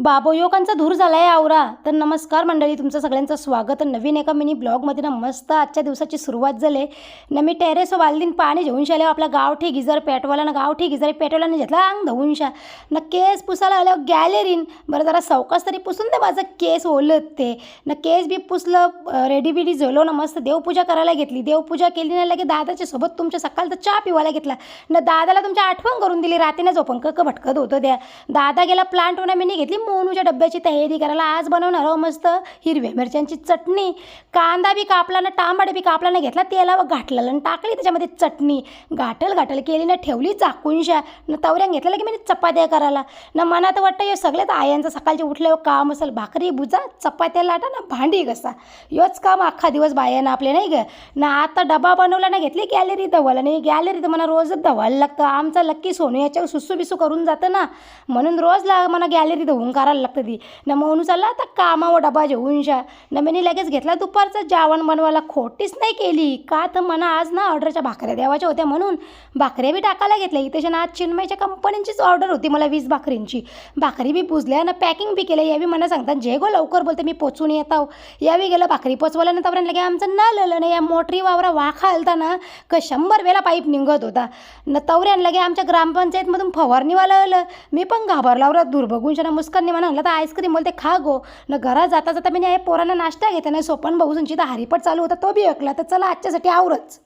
बाबोयोकांचा धूर झाला आहे आवरा. तर नमस्कार मंडळी, तुमचं सगळ्यांचं स्वागत. नवीन एका मिनी ब्लॉगमध्ये ना मस्त आजच्या दिवसाची सुरुवात झाली ना. मी टेरेस वालदीन पाणी घेऊन शाले आपला गावठी गिजर पेटवाला ना. गावठी गिजर पेटवल्याने घेतला अंग धुवून शा ना. केस पुसायला आल्यावर गॅलरीन बरं जरा सावकाश तरी पुसून दे माझं केस ओलत ते ना. केस बी पुसलं, रेडी बिडी झालो ना. मस्त देवपूजा करायला घेतली. देवपूजा केली ना लगे दादाच्या सोबत तुमच्या सकाळचा चहा पिवायला घेतला ना. दादाला तुमच्या आठवण करून दिली. रात्रीने झोपण भटकत होतं द्या. दादा गेला प्लांट होणार. मी घेतली मोनूच्या डब्याची तयारी करायला. आज बनवणार हो मस्त हिरव्या मिरच्यांची चटणी. कांदा बी कापला ना, टामाटे बी कापला ना. घेतला तेलावर घातलं आणि टाकली त्याच्यामध्ये चटणी. घाटल केली ना, ठेवली झाकूनशा ना. तवऱ्यान घेतलं की मी चपात्या करायला ना. मनात वाटतं हे सगळ्यात आयांचं सकाळचे उठल्यावर काम असेल. भाकरी बुजा, चपात्या लाटा ना, भांडी घसा. योच काम अख्खा दिवस बायानं आपले नाही ग ना. आता डबा बनवला ना, घेतली गॅलरी धवायला. नाही गॅलरी तर मला रोजच धवायला लागतं. आमचा लक्की सोनू याच्यावर सुसू बिसू करून जातं ना, म्हणून रोज मला गॅलरी धुवून करायला लागतं ती ना. म्हणून चालला आता कामावर डबा जेवून शा ना. मी लगेच घेतला दुपारचं जेवण बनवायला. खोटीच नाही केली का तर मला आज ना ऑर्डरच्या भाकऱ्या द्यावाच्या होत्या म्हणून भाकऱ्या बी टाकायला घेतल्या. इथे ना आज चिन्मयच्या कंपनीचीच ऑर्डर होती मला 20 भाकरींची. भाकरी बी पुजल्या ना, पॅकिंग बी केलं. यावी मला सांगतात जे गो लवकर बोलते मी पोचून येताव. यावी गेलं भाकरी पोचवायला ना. तवऱ्यानं लगे आमचं नळलं ना. या मोटरी वावरा वाखा आलता ना का 100 वेळा पाईप निघत होता ना. तवऱ्यानं लगे आमच्या ग्रामपंचायतमधून फवारणीवाला आलं. मी पण घाबरलावर दूर बघून ना. मुस्कानने म्हणलं तर आईस्क्रीम बोलते खा गो ना. घरात जाता जाता मी पोरांना नाश्ता घेते ना. सोपन भाऊसूनची तर हरिपट चालू होता तो बी ऐकला. तर चला आजच्यासाठी आवरच.